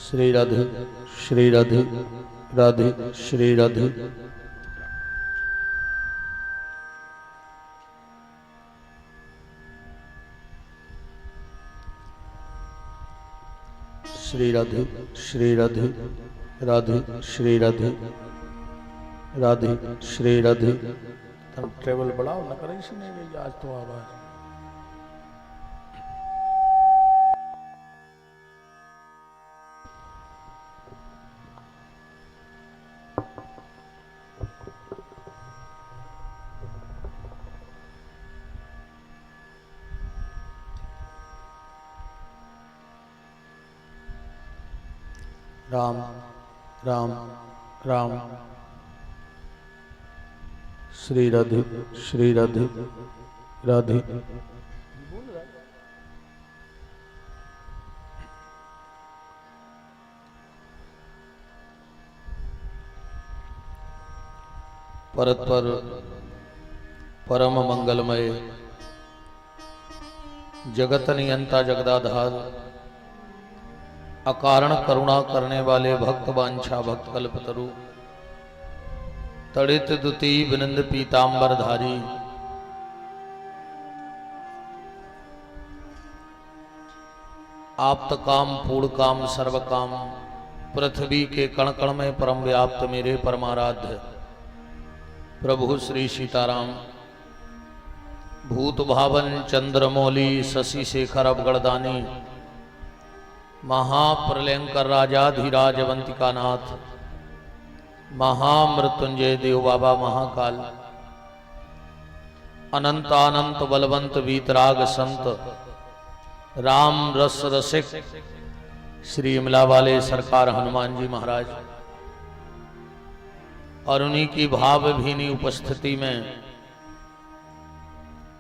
श्री राधे श्री राधे राधे श्री राधे। श्री राधे श्री राधे राधे श्री राधे राधे श्री राधे। तुम ट्रेवल बढ़ाओ न करे इसने आज तो आवाज। राम राम राम। श्री राधे श्री राधे राधे। परत्पर परम मंगलमय जगत नियंता जगदाधार अकारण करुणा करने वाले भक्त वांछा भक्त कल्पतरु तड़ित दुती विनंद पीतांबर धारी आप्त काम पूर्ण काम सर्व काम पृथ्वी के कण कण में परम व्याप्त मेरे परमाराध्य प्रभु श्री सीताराम भूत भावन चंद्रमौली शशि शेखर अवगढ़दानी महाप्रलयंकर राजाधिराजवंतिका नाथ महामृत्युंजय देव बाबा महाकाल अनंतानंत बलवंत वीतराग संत राम रस रसिक श्री इमला वाले सरकार हनुमान जी महाराज और उन्हीं की भाव भीनी उपस्थिति में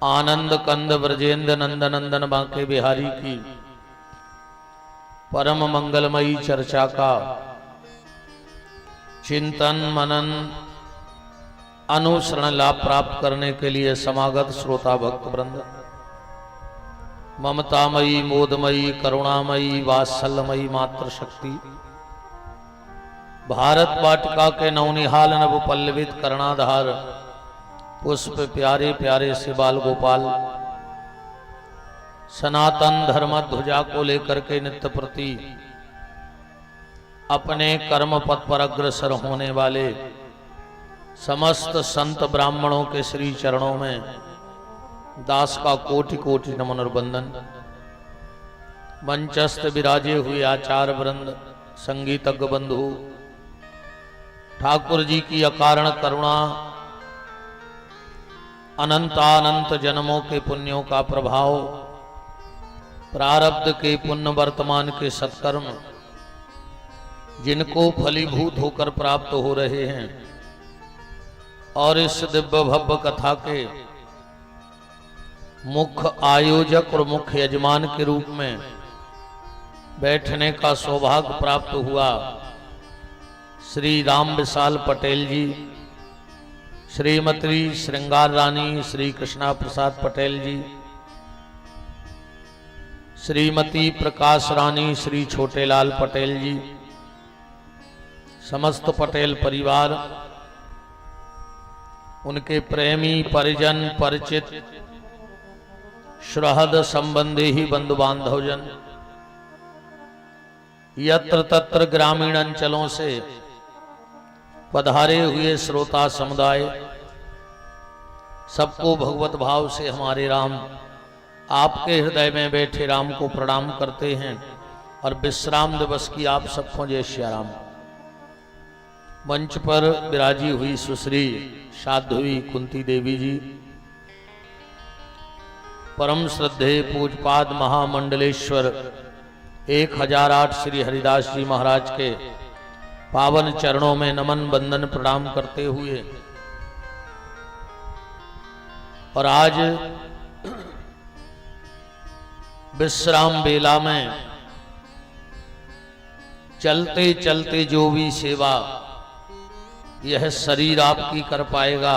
आनंद कंद ब्रजेंद्र नंदन नंदन बांके बिहारी की परम मंगलमयी चर्चा का चिंतन मनन अनुसरण लाभ प्राप्त करने के लिए समागत श्रोता भक्त वृंद ममतामयी मोदमयी करुणामयी वात्सल्यमयी मात्र शक्ति भारत वाटिका के नवनिहाल नव पल्लवित कर्णाधार पुष्प प्यारे प्यारे से बाल गोपाल सनातन धर्म ध्वजा को लेकर के नित्य प्रति अपने कर्म पथ पर अग्रसर होने वाले समस्त संत ब्राह्मणों के श्री चरणों में दास का कोटि कोटि नमन और वंदन। मंचस्थ विराजे हुए आचार्य वृंद संगीतज्ञ बंधु ठाकुर जी की अकारण करुणा अनंतानंत जन्मों के पुण्यों का प्रभाव प्रारब्ध के पुण्य वर्तमान के सत्कर्म जिनको फलीभूत होकर प्राप्त हो रहे हैं और इस दिव्य भव्य कथा के मुख्य आयोजक और मुख्य यजमान के रूप में बैठने का सौभाग्य प्राप्त हुआ श्री राम विशाल पटेल जी, श्रीमती श्रृंगार रानी श्री कृष्णा प्रसाद पटेल जी, श्रीमती प्रकाश रानी श्री छोटेलाल पटेल जी, समस्त पटेल परिवार, उनके प्रेमी परिजन परिचित श्रहद संबंधी ही बंधु बांधवजन, यत्र तत्र ग्रामीण अंचलों से पधारे हुए श्रोता समुदाय, सबको भगवत भाव से हमारे राम आपके हृदय में बैठे राम को प्रणाम करते हैं और विश्राम दिवस की आप सबको जय श्री राम। मंच पर विराजी हुई सुश्री साध्वी कुंती देवी जी, परम श्रद्धे पूजपाद महामंडलेश्वर 1008 श्री हरिदास जी महाराज के पावन चरणों में नमन वंदन प्रणाम करते हुए और आज विश्राम बेला में चलते चलते जो भी सेवा यह शरीर आपकी कर पाएगा,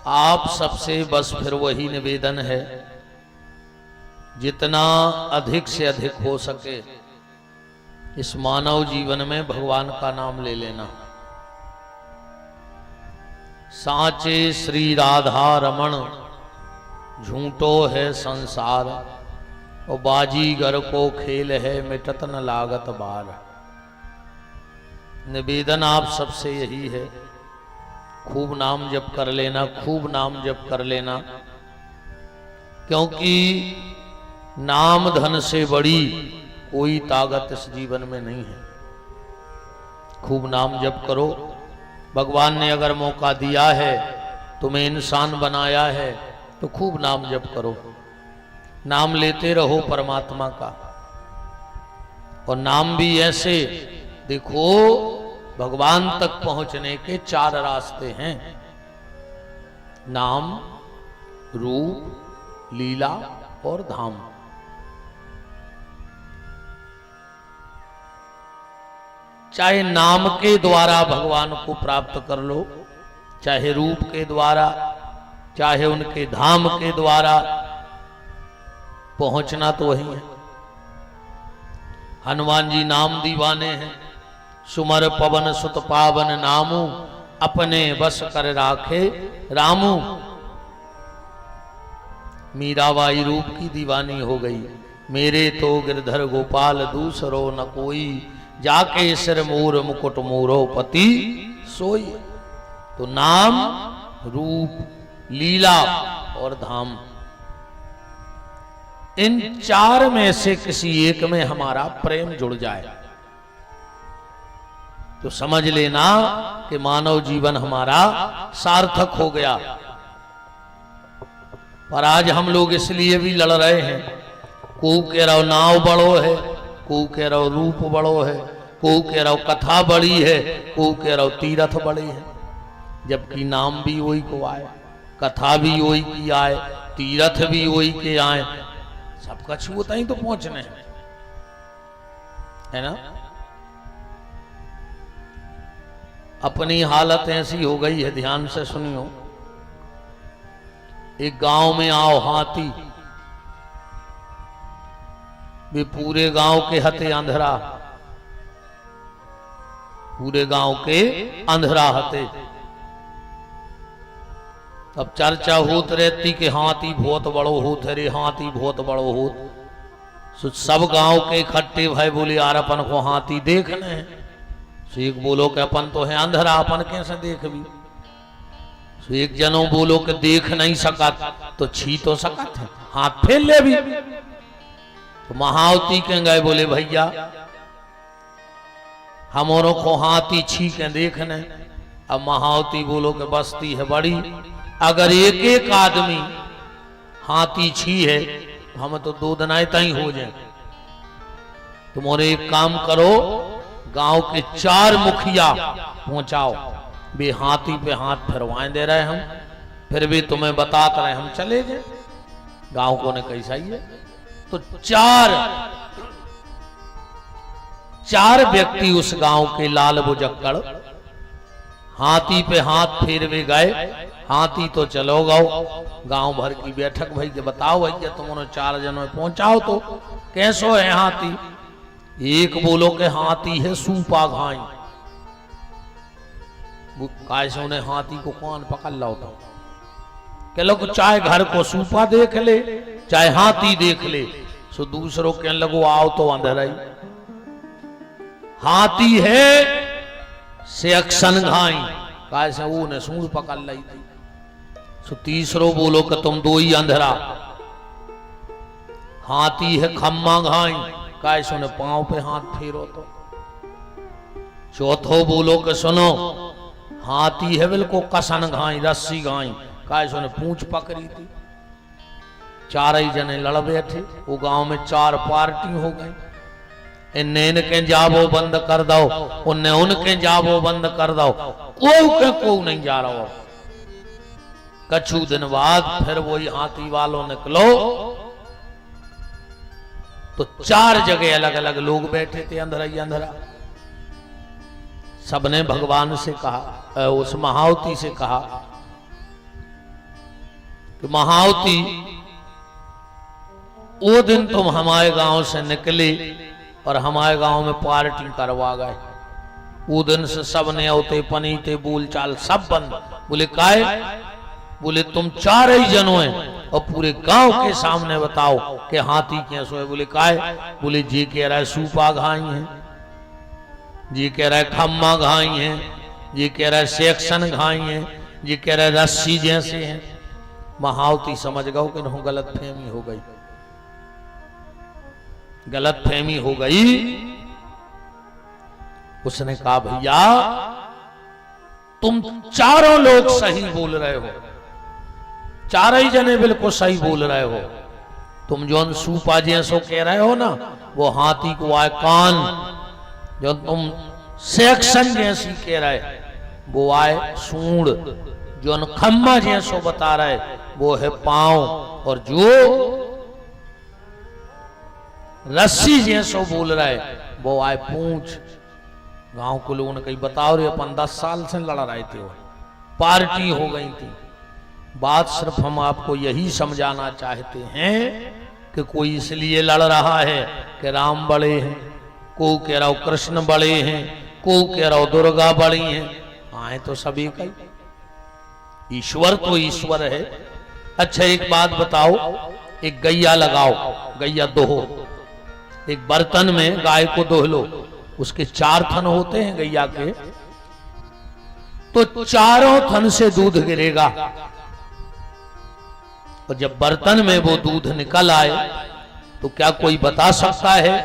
आप सबसे बस फिर वही निवेदन है जितना अधिक से अधिक हो सके इस मानव जीवन में भगवान का नाम ले लेना। साचे श्री राधा रमण झूठो है संसार, और बाजीगर को खेल है मिटत न लागत बार। निवेदन आप सबसे यही है, खूब नाम जप कर लेना, खूब नाम जप कर लेना, क्योंकि नाम धन से बड़ी कोई ताकत इस जीवन में नहीं है। खूब नाम जप करो। भगवान ने अगर मौका दिया है, तुम्हें इंसान बनाया है, तो खूब नाम जप करो। नाम लेते रहो परमात्मा का। और नाम भी ऐसे, देखो भगवान तक पहुंचने के 4 रास्ते हैं। नाम, रूप, लीला और धाम। चाहे नाम के द्वारा भगवान को प्राप्त कर लो, चाहे रूप के द्वारा, चाहे उनके धाम के द्वारा, पहुंचना तो वही है। हनुमान जी नाम दीवाने हैं। सुमर पवन सुत पावन नामू, अपने बस कर राखे रामू। मीराबाई रूप की दीवानी हो गई। मेरे तो गिरधर गोपाल दूसरो न कोई, जाके सिर मोर मुकुट मोरो पति सोई। तो नाम, रूप, लीला और धाम, इन 4 में से किसी एक में हमारा प्रेम जुड़ जाए तो समझ लेना कि मानव जीवन हमारा सार्थक हो गया। पर आज हम लोग इसलिए भी लड़ रहे हैं, को कह रहा नाव बड़ो है, को कह रहा रूप बड़ो है, को कह रहा कथा बड़ी है, को कह रहा तीरथ बड़ी है। जबकि नाम भी वही को आए, कथा भी वही की आए, तीरथ भी वही के आए, सबका छूता ही तो पहुंचने है ना। अपनी हालत ऐसी हो गई है, ध्यान से सुनियो। एक गांव में आओ हाथी, वे पूरे गांव के हते अंधरा, पूरे गांव के अंधरा हते। अब चर्चा होत रहती कि हाथी बहुत बड़ो होत है रे, हाथी बहुत बड़ो होत। सब गांव के इकट्ठे भाई बोले यार अपन को हाथी देखने हैं। एक बोलो कि अपन तो है अंधरा, अपन कैसे देख भी। एक जनों बोलो कि देख नहीं सका तो छी तो सकत है, हाथ फेर ले भी। तो महावती के गए बोले भैया हमारों को हाथी छी के देखने। अब महावती बोलो कि बस्ती है बड़ी, अगर एक एक आदमी हाथी छी है तो हम तो 2 दिन आए ही हो जाए। तुम्हारे एक काम करो, गांव के 4 मुखिया पहुंचाओ, वे हाथी पे हाथ फिरवाएं दे रहे हम, फिर भी तुम्हें बताते रहे हम चले गए। गांव को ने कैसा ही है। तो 4 व्यक्ति उस गांव के लाल बुजक्कड़ हाथी पे हाथ फेरवे गए। हाथी तो चलो गांव भर की बैठक भाई के बताओ भैया तुमने 4 जनों में पहुंचाओ तो कैसो है हाथी। एक बोलो के हाथी है सूपा घाई, कैसे उन्हें हाथी को कौन पकड़ लो तो कह लो चाहे घर को सूपा देख ले चाहे हाथी देख ले। सो दूसरों के लगो आओ तो अंधेरा ही। हाथी है से अक्सन घाई, कैसे वो ने सूर पकड़ ली थी। सो तीसरो बोलो कि तुम 2 ही अंधेरा। हाथी है खम्मा घाई, कैसे उन्हें पांव पे हाथ फेरो तो। चौथो बोलो कि सुनो हाथी है बिल्कुल कसन घाई रस्सी घाई, कैसे उन्हें पूंछ पकड़ी थी। 4 ही जने लड़ बैठे। वो गांव में 4 पार्टी हो गई। इन्हें इनके जाबो बंद कर दो, उन्हें उनके जाबो बंद कर दो, कोई नहीं जा रहा हो। कछु दिन बाद फिर वही हाथी वालों निकलो तो 4 जगह अलग अलग लोग बैठे थे, अंधरा ही अंधरा। सबने भगवान से कहा, उस महावती से कहा कि महावती वो दिन तुम हमारे गांव से निकले और हमारे गांव में पार्टी करवा गए। वो दिन से सब न्योते पनीते बोल चाल सब बंद। बोले काहे? बोले तुम 4 ही जनों हैं और पूरे गांव के सामने बताओ कि हाथी कैसो है। बोले काहे? बोले जी कह रहा है सूपा घाई है, जी कह रहा है खम्मा घाई है, जी कह रहा है सेक्शन घाई है, जी कह रहा है रस्सी जैसे हैं। महावती समझ गओ कि नहीं, गलत फहमी हो गई, गलत फहमी हो गई। उसने कहा भैया तुम चारों लोग सही बोल रहे हो, 4 ही जने बिल्कुल सही बोल रहे हो। तुम जो सूपा जैसो कह रहे हो ना, वो हाथी को आए कान। जो तुम सेक्शन जैसी कह रहे वो आए सूंड। जो खम्मा जैसो बता रहे वो है पांव। और जो रस्सी जैसो बोल रहे वो आए पूंछ। गांव के लोगों ने कही बताओ रे, अपन 10 साल से लड़ रहे थे, पार्टी हो गई थी। बात सिर्फ हम आपको यही समझाना चाहते हैं कि कोई इसलिए लड़ रहा है कि राम बड़े हैं, को कह रहा हो कृष्ण बड़े हैं, को कह रहा हो दुर्गा बड़ी हैं। आए तो सभी का ईश्वर तो ईश्वर है। अच्छा एक बात बताओ, एक गैया लगाओ, गैया दोहो, एक बर्तन में गाय को दोह लो, उसके 4 थन होते हैं गैया के, तो चारों थन से दूध गिरेगा। और जब बर्तन में वो दूध निकल आए तो क्या कोई बता सकता है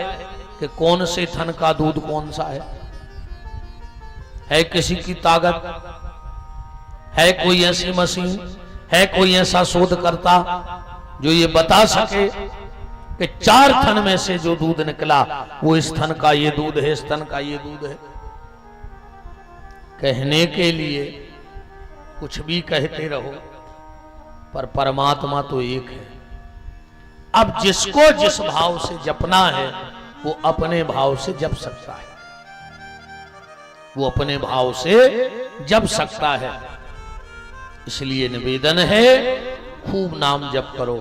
कि कौन से थन का दूध कौन सा है किसी की ताकत? है कोई ऐसी मशीन, है कोई ऐसा शोधकर्ता जो ये बता सके कि 4 थन में से जो दूध निकला वो इस थन का ये दूध है, इस थन का ये दूध है? कहने के लिए कुछ भी कहते रहो, पर परमात्मा तो एक है। अब जिसको जिस भाव से जपना है वो अपने भाव से जप सकता है, वो अपने भाव से जप सकता है। इसलिए निवेदन है खूब नाम जप करो।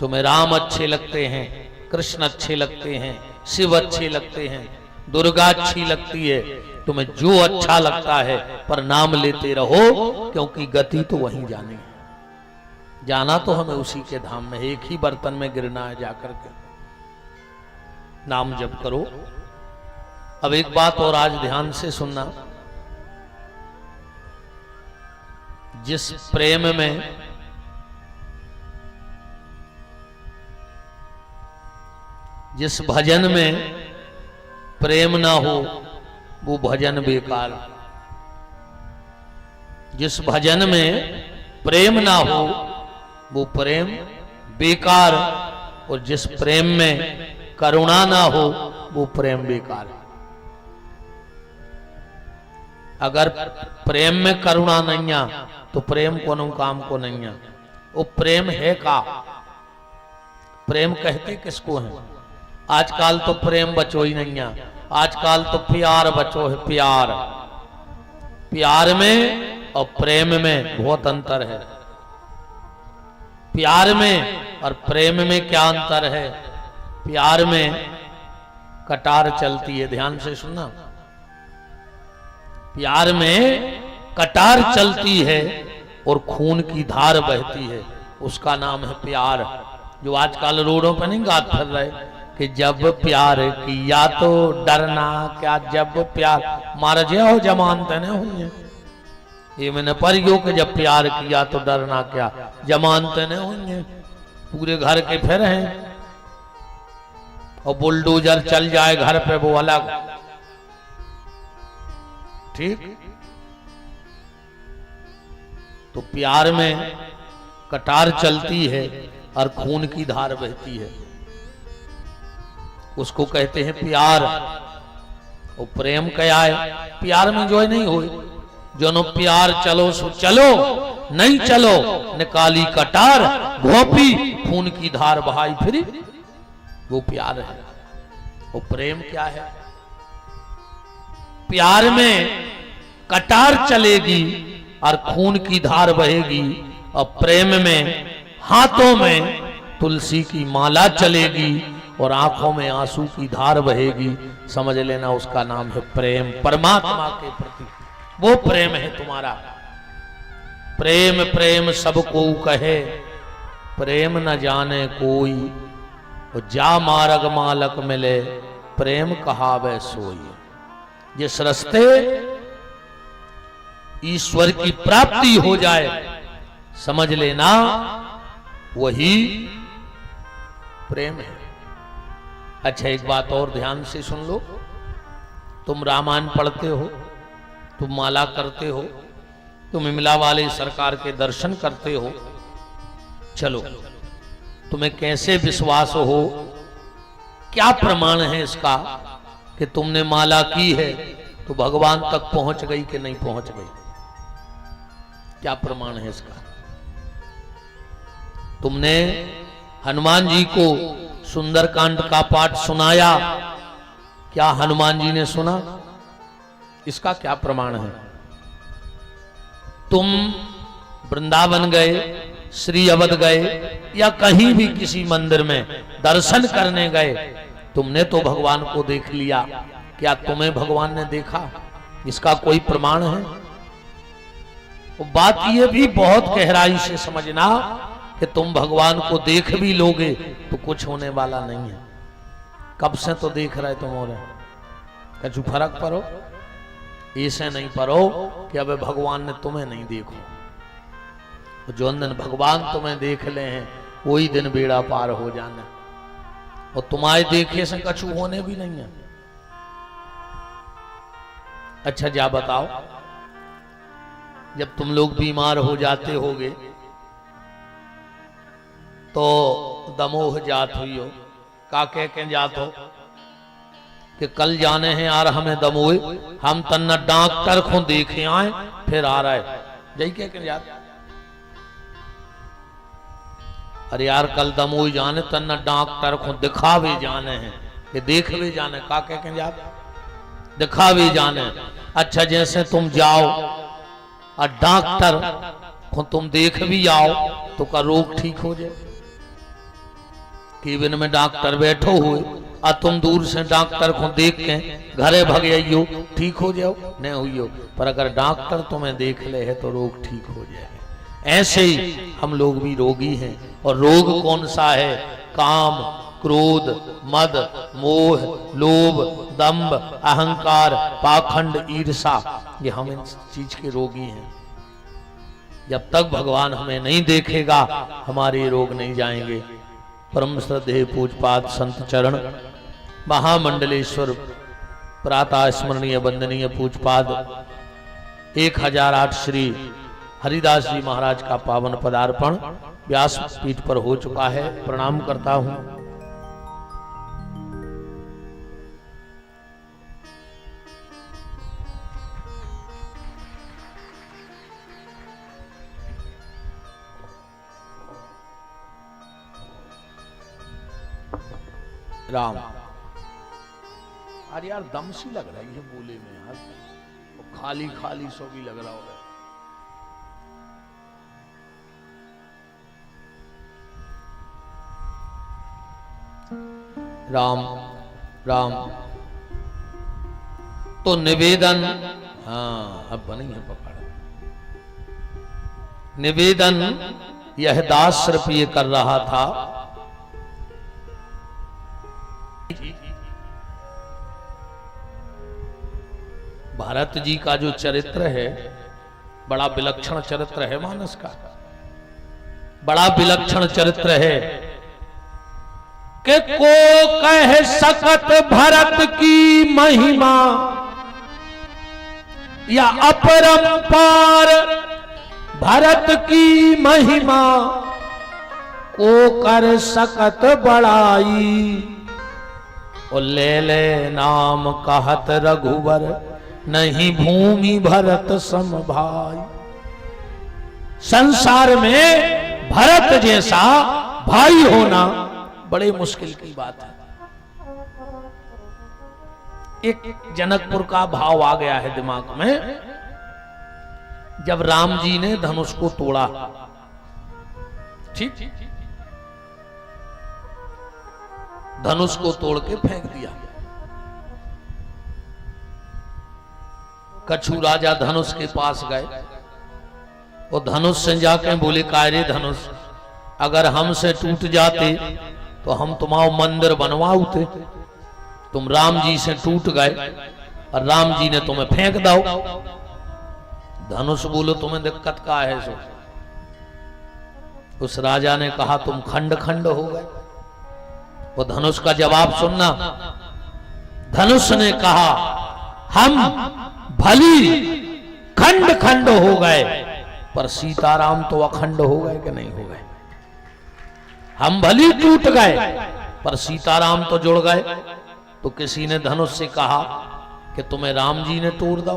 तुम्हें राम अच्छे लगते हैं, कृष्ण अच्छे लगते हैं, शिव अच्छे लगते हैं, दुर्गा अच्छी लगती है, तुम्हें जो अच्छा लगता है, पर नाम लेते रहो, क्योंकि गति तो वहीं जानी है। जाना तो हमें उसी के धाम में, एक ही बर्तन में गिरना है जाकर के। नाम जप करो। अब एक बात और आज ध्यान से सुनना, जिस प्रेम में जिस भजन में प्रेम ना हो वो भजन बेकार। जिस भजन में प्रेम ना हो वो प्रेम बेकार। और जिस प्रेम में करुणा ना हो वो प्रेम बेकार। अगर प्रेम में करुणा नहीं आ तो प्रेम कोनो काम को नहीं आ। वो प्रेम है का? प्रेम कहते किसको है? आजकल तो प्रेम बचो ही नहीं है, आजकल तो प्यार बचो है। प्यार, प्यार में और प्रेम में बहुत अंतर है। प्यार में और प्रेम में क्या अंतर है? प्यार में कटार चलती है, ध्यान से सुनना। प्यार में कटार चलती है और खून की धार बहती है, उसका नाम है प्यार। जो आजकल रोडों पर नहीं गात फिर रहे कि जब प्यार किया तो डरना क्या, जब प्यार मार जाओ जमानते न हुई। ये मैंने पढ़ियो कि जब प्यार किया तो डरना क्या, जमानते न हुई। पूरे घर के फिर हैं और बुलडोजर चल जाए घर पे वो अलग, ठीक। तो प्यार में कटार चलती है और खून की धार बहती है, उसको कहते हैं प्यार। और प्रेम क्या है? प्यार में जो है नहीं हो, जो नो प्यार चलो सो चलो, नहीं चलो निकाली कटार, घोपी खून की धार बहाई फिर, वो प्यार है। और प्रेम क्या है? प्यार में कटार चलेगी और खून की धार बहेगी, और प्रेम में हाथों में तुलसी की माला चलेगी और आंखों में आंसू की धार बहेगी, समझ लेना उसका नाम है प्रेम। परमात्मा के प्रति वो प्रेम है तुम्हारा। प्रेम प्रेम सबको कहे, प्रेम न जाने कोई, और जा मार्ग मालक मिले, प्रेम कहावे सोई। जिस रास्ते ईश्वर की प्राप्ति हो जाए, समझ लेना वही प्रेम है। अच्छा, एक बात और ध्यान से सुन लो। तुम रामायण पढ़ते हो, तुम माला करते हो, तुम इमला वाले सरकार के दर्शन करते हो, चलो तुम्हें कैसे विश्वास हो, क्या प्रमाण है इसका कि तुमने माला की है तो भगवान तक पहुंच गई कि नहीं पहुंच गई? क्या प्रमाण है इसका? तुमने हनुमान जी को सुंदरकांड का पाठ सुनाया, क्या हनुमान जी ने सुना? इसका क्या प्रमाण है? तुम वृंदावन गए, श्री अवध गए, या कहीं भी किसी मंदिर में दर्शन करने गए, तुमने तो भगवान को देख लिया, क्या तुम्हें भगवान ने देखा? इसका कोई प्रमाण है? वो बात ये भी बहुत गहराई से समझना कि तुम भगवान को देख भी लोगे तो कुछ होने वाला नहीं है। कब से तो देख रहे तुम हो रहे, कुछ फर्क पड़ो, ऐसे नहीं पड़ो कि अब भगवान ने तुम्हें नहीं देखो। जो दिन भगवान तुम्हें देख ले हैं वही दिन बेड़ा पार हो जाना, और तुम्हारे देखे से कछु होने भी नहीं है। अच्छा, जा बताओ, जब तुम लोग बीमार हो जाते होगे तो दमोह जात हुई हो, का कह के जात हो कि कल जाने हैं यार हमें दमोह, हम तन्ना डॉक्टर को देखे आए फिर आ रहा है, जय कह के जात। अरे यार कल दमोह जाने तन्ना डॉक्टर को दिखावे जाने हैं, कि देखवे जाने, का कह के जात, दिखावे जाने। अच्छा, जैसे तुम जाओ और डॉक्टर को तुम देख भी आओ तो का रोग ठीक हो जाए? केबिन में डॉक्टर बैठो हुए और तुम दूर से डॉक्टर को देख के घरे भग आइयो, ठीक हो जाओ? नहीं हुई। पर अगर डॉक्टर तुम्हें देख ले है तो रोग ठीक हो जाए। ऐसे ही हम लोग भी रोगी हैं, और रोग कौन सा है? काम, क्रोध, मद, मोह, लोभ, दंभ, अहंकार, पाखंड, ईर्षा, ये हम इन चीज के रोगी हैं। जब तक भगवान हमें नहीं देखेगा हमारे रोग नहीं जाएंगे। परम श्रद्धेय पूजपाद संत चरण महामंडलेश्वर प्रातः स्मरणीय वंदनीय पूजपाद 1008 श्री हरिदास जी महाराज का पावन पदार्पण व्यास पीठ पर हो चुका है। प्रणाम करता हूं। राम। अरे यार दम सी लग रही है बोले में यार, खाली खाली सो भी लग रहा होगा। राम राम। तो निवेदन, हाँ अब बनी है पकड़। निवेदन यह दास सिर्फ ये कर रहा था, भारत जी का जो चरित्र है बड़ा विलक्षण चरित्र है, मानस का बड़ा विलक्षण चरित्र है कि को कह सकत भरत की महिमा या अपरंपार भरत की महिमा को कर सकत बड़ाई, और ले ले नाम कहत रघुवर नहीं भूमि भरत सम भाई। संसार में भरत जैसा भाई होना बड़े मुश्किल की बात है। एक जनकपुर का भाव आ गया है दिमाग में, जब राम जी ने धनुष को तोड़ा, ठीक, धनुष को तोड़ के फेंक दिया। कछु राजा धनुष के पास गए और धनुष से जाके बोले, कायरे धनुष, अगर हमसे टूट जाते तो हम तुम्हारा मंदिर बनवाते। तुम राम जी से टूट गए और राम जी ने तुम्हें फेंक दो। धनुष बोलो, तुम्हें दिक्कत क्या है? सो उस राजा ने कहा, तुम खंड खंड हो गए। वो धनुष का जवाब सुनना। धनुष ने कहा, हम भली खंड खंड हो गए, पर सीताराम तो अखंड हो गए कि नहीं हो गए? हम भली टूट गए, पर सीताराम तो जुड़ गए। तो किसी ने धनुष से कहा कि तुम्हें राम जी ने तोड़ दो,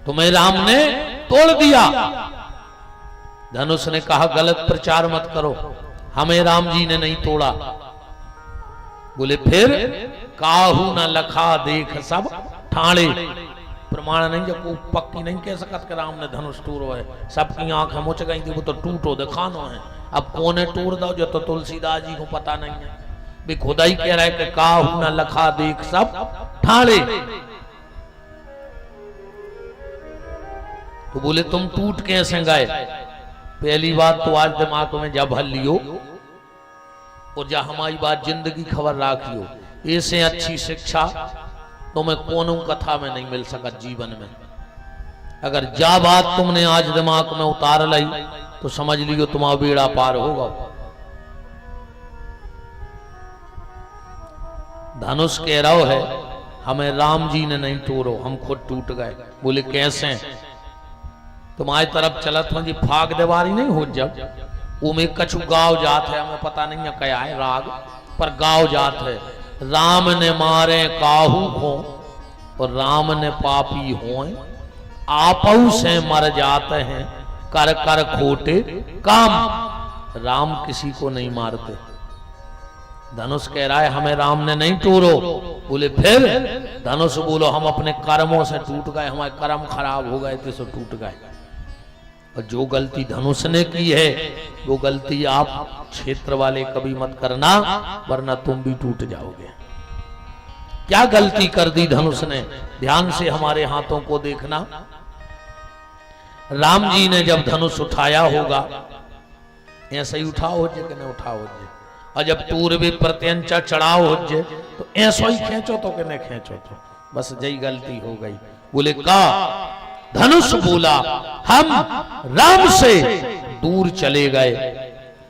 तुम्हें राम ने तोड़ दिया। धनुष ने कहा, गलत प्रचार मत करो, हमें राम जी ने नहीं तोड़ा। बोले, फिर काहू न लखा देख सब ठाणे। प्रमाण नहीं, जब को पक्की नहीं कह सकत कि राम ने धनुष तोड़ो है। सबकी आंखें मुच गई थी, वो तो टूटो दिखानो है। अब कोने तोड़ दो, जो तो तुलसीदास जी को पता नहीं है। भी खुदा ही कह रहा है कि काहू न लखा देख सब ठाणे। तो बोले, तुम टूट कैसे गए? पहली बात तो आज दिमाग में जब हल लियो और जब हमारी बात जिंदगी खबर राखियो, ऐसे अच्छी शिक्षा तुम्हें कोनो कथा में नहीं मिल सका जीवन में। अगर जा बात तुमने आज दिमाग में उतार ली तो समझ लियो तुम्हारा बेड़ा पार होगा। धनुष कह रहा है, हमें राम जी ने नहीं तोड़ो, हम खुद टूट गए। बोले, कैसे? तुम्हारी तरफ चलत हो जी, फाग देवारी नहीं हो, जब वो में कछु गाँव जात है, हमें पता नहीं है क्या है राग, पर गाँव जात है। राम ने मारे काहू हो और राम ने पापी हो, आपऊ से मर जाते हैं कर कर खोटे काम। राम किसी को नहीं मारते। धनुष कह रहा है, हमें राम ने नहीं तोड़ो। बोले, फिर? धनुष बोलो, हम अपने कर्मों से टूट गए, हमारे कर्म खराब हो गए थे सो टूट गए। और जो गलती धनुष ने की है वो गलती आप क्षेत्र वाले कभी मत करना, वरना तुम भी टूट जाओगे। क्या गलती कर दी धनुष ने? ध्यान से हमारे हाथों को देखना। राम जी ने जब धनुष उठाया होगा, ऐसा ही उठाओ हो जे कि नहीं उठाओ हो जे, और जब पूर्वी प्रत्यंचा चढ़ाओ हो जे तो ऐसा ही खींचो तो कि नहीं खींचो तो, बस यही गलती हो गई। बोले, का धनुष बोला, हम राम से दूर चले गए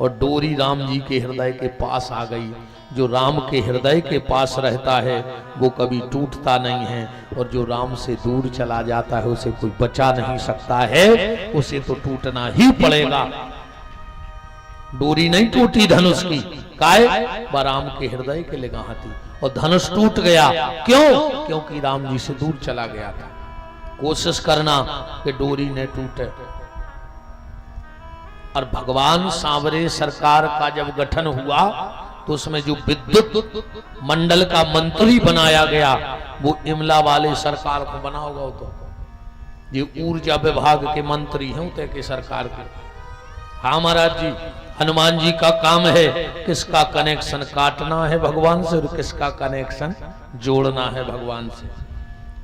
और डोरी राम जी के हृदय के पास आ गई। जो राम के हृदय के पास रहता है वो कभी टूटता नहीं है, और जो राम से दूर चला जाता है उसे कोई बचा नहीं सकता है, उसे तो टूटना ही पड़ेगा। डोरी नहीं टूटी धनुष की, काय वह राम के हृदय के लगा थी, और धनुष टूट गया। क्यों? क्योंकि राम जी से दूर चला गया था। कोशिश करना कि डोरी न टूटे। और भगवान सांवरे सरकार का जब गठन हुआ तो उसमें जो विद्युत मंडल का मंत्री बनाया गया वो इमला वाले सरकार को बना होगा। वो तो ये ऊर्जा विभाग के मंत्री हैं उतरे के सरकार के। हाँ महाराज जी, हनुमान जी का काम है किसका कनेक्शन काटना है भगवान से और किसका कनेक्शन जोड़ना है भगवान से।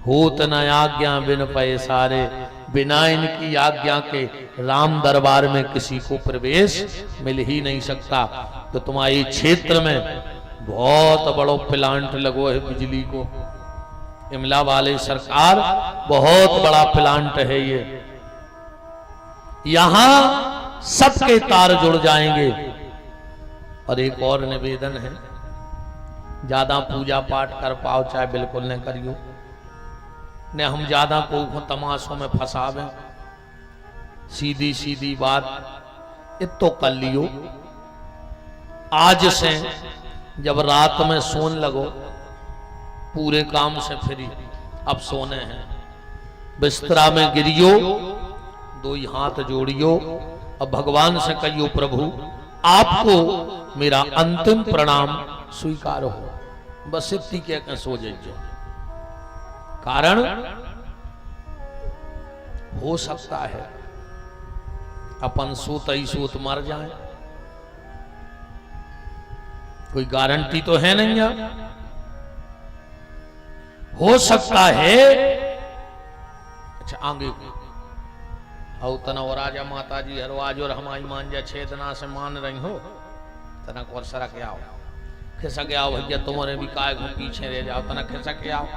होत न आज्ञा बिन पैसारे, बिना इनकी आज्ञा के राम दरबार में किसी को प्रवेश मिल ही नहीं सकता। तो तुम्हारे क्षेत्र में बहुत बड़ो प्लांट लगो है बिजली को, इमला वाले सरकार बहुत बड़ा प्लांट है ये। यहां सबके तार जुड़ जाएंगे। और एक और निवेदन है, ज्यादा पूजा पाठ कर पाओ चाहे बिल्कुल न करियो, ने हम ज्यादा को तमाशों में फंसावे। सीधी सीधी बात इतो कर लियो, आज से जब रात में सोन लगो पूरे काम से फ्री, अब सोने हैं, बिस्तरा में गिरियो, दो ही हाथ जोड़ियो और भगवान से कहियो प्रभु आपको मेरा अंतिम प्रणाम स्वीकार हो। बस इतनी कह सो जाइए। कारण हो सकता है अपन सोत ही सोत मर जाए, कोई गारंटी तो है नहीं यार। हो सकता है अच्छा आगे और तना और राजा माता जी हरवाज और हमारी मान जा छेदना से मान रही हो तना को सरक आओ खिसक आओ भैया तुम्हारे भी काय घूम पीछे रह जाओ तना खिसक आओ।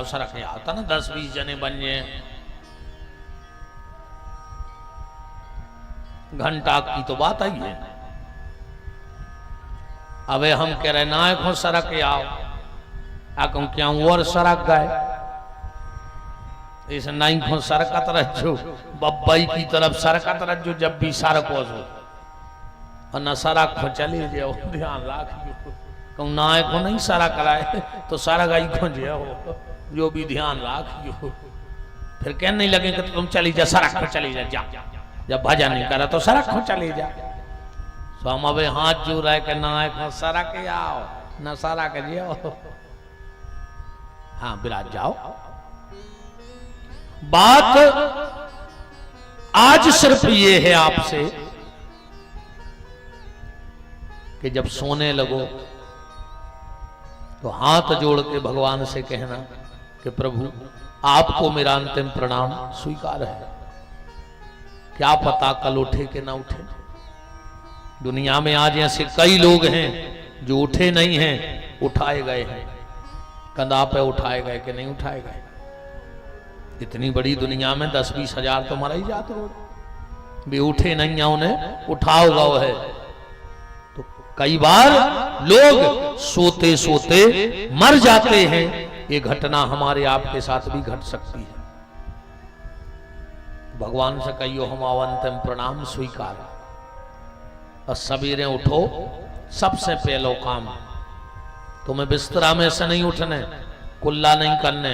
सरक आओ तना 10-20 जने बन जाए। घंटा की तो बात आई है। अबे हम कह रहे नायक हो सरक आओ आकम क्या और सरक गए इस नाइक हो सरकत रहो बब्बई की तरफ सरकत रहो जब भी सरक हो और न सरक हो चले जाओ ध्यान रखियो कहूँ नायक हो नहीं सरक कराए तो सारा गाई खो जाओ जो भी ध्यान रखियो फिर कहने नहीं लगे कि तुम चली जा सरक हो चली जा जब भजन नहीं करा तो सरक हो चली जा। तो हम अबे हाथ जोड़ रहे के नायक हो सरक आओ न सरक जाओ। हाँ विराज जाओ। बात आज सिर्फ ये है आपसे कि जब सोने लगो तो हाथ जोड़ के भगवान से कहना कि प्रभु आपको मेरा अंतिम प्रणाम स्वीकार है। क्या पता कल उठे कि ना उठे। दुनिया में आज ऐसे कई लोग हैं जो उठे नहीं हैं उठाए गए हैं कंधा पे उठाए गए कि नहीं उठाए गए। इतनी बड़ी दुनिया में 10-20 हजार तो मरा ही जाते हो भी उठे नहीं है उन्हें उठाओ गौ है। तो कई बार लोग सोते सोते मर जाते हैं। ये घटना हमारे आपके साथ भी घट सकती है। भगवान से कहियो हम अंतिम प्रणाम स्वीकार और सवेरे उठो सबसे पहलो काम तुम्हें बिस्तरा में से नहीं उठने कुल्ला नहीं करने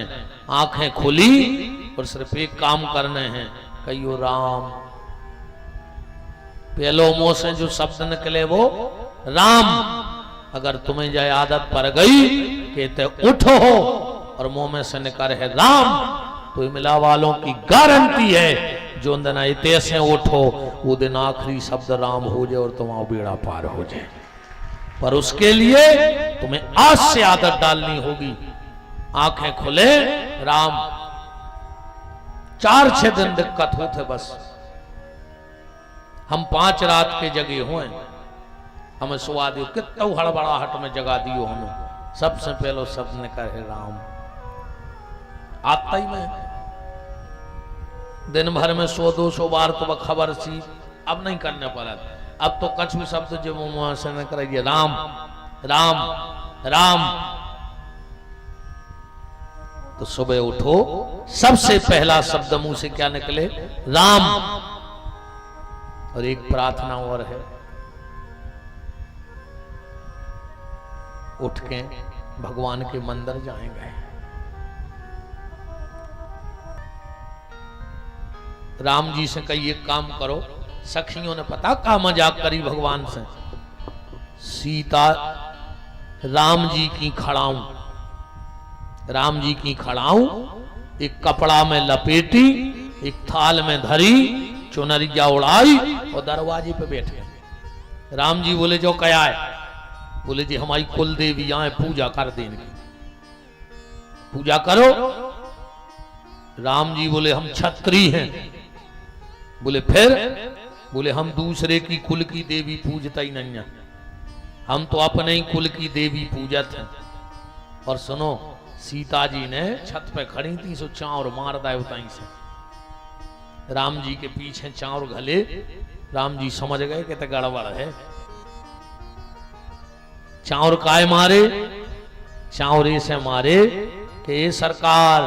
आंखें खुली और सिर्फ एक काम करने हैं कहियो राम। पहलो मुंह से जो शब्द निकले वो राम। अगर तुम्हें जाए आदत पड़ गई कहते उठो और मुंह में से निकल है राम तो मिला वालों की गारंटी है जो दिन इतने से उठो वो दिन आखिरी शब्द राम हो जाए और तुम्हारा बेड़ा पार हो जाए। पर उसके लिए तुम्हें आज से आदत डालनी होगी। आंखें खुले राम। 4-6 दिन दिक्कत होते बस हम 5 रात के जगे हुए हमें सुवा दियो कितना हड़बड़ाहट में जगा दियो हमें सबसे पहले शब्द निकल है राम। आता ही में दिन भर में 100-200 बार तो खबर सी अब नहीं करने पड़ा। अब तो कछु शब्द जो मुंह से निकल राम राम राम। तो सुबह उठो सबसे पहला शब्द मुंह से क्या निकले राम। और एक प्रार्थना और है उठ के भगवान के मंदिर जाएंगे। राम जी से कही एक काम करो। सखियों ने पता का मजाक करी भगवान से। सीता राम जी की खड़ाऊं राम जी की खड़ाऊं एक कपड़ा में लपेटी एक थाल में धरी चुनरिया उड़ाई और दरवाजे पे बैठे। राम जी बोले जो क्या है बोले जी हमारी कुल देवी आए पूजा कर देंगे पूजा करो। राम जी बोले हम क्षत्रिय हैं। बोले फिर बोले हम दूसरे की कुल की देवी पूजता ही नहीं है हम तो अपने ही कुल की देवी पूजत हैं। और सुनो सीता जी ने छत पे खड़ी थी सो चाँवर मार दाए उताई से। राम जी के पीछे चाँवर घले। राम जी समझ गए कि तो गड़बड़ है। चाँवर काय मारे चाँवर से मारे कि ये सरकार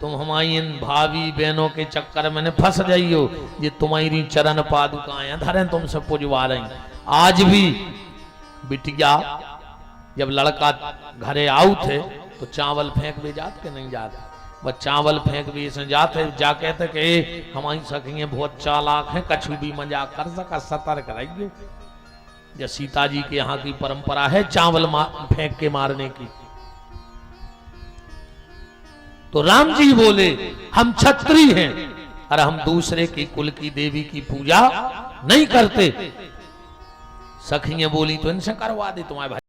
तुम हमारी इन भाभी बहनों के चक्कर में फंस जाइयो ये तुम्हारी चरण पादुकाएं धरे तुमसे पुजवा रही। आज भी बिटिया जब लड़का घरे आऊ थे तो चावल फेंक भी जाते कि नहीं जाते। वह चावल फेंक भी इसमें जाते जा कहते कि हमारी सखियां बहुत चालाक हैं कछु भी मजाक कर सका सतर्क रहिए। जो सीता जी के यहाँ की परंपरा है चावल फेंक के मारने की। तो राम जी बोले हम क्षत्रिय हैं और हम दूसरे की कुल की देवी की पूजा नहीं करते। सखियां बोली तो इनसे करवा दे तुम्हारे भाई।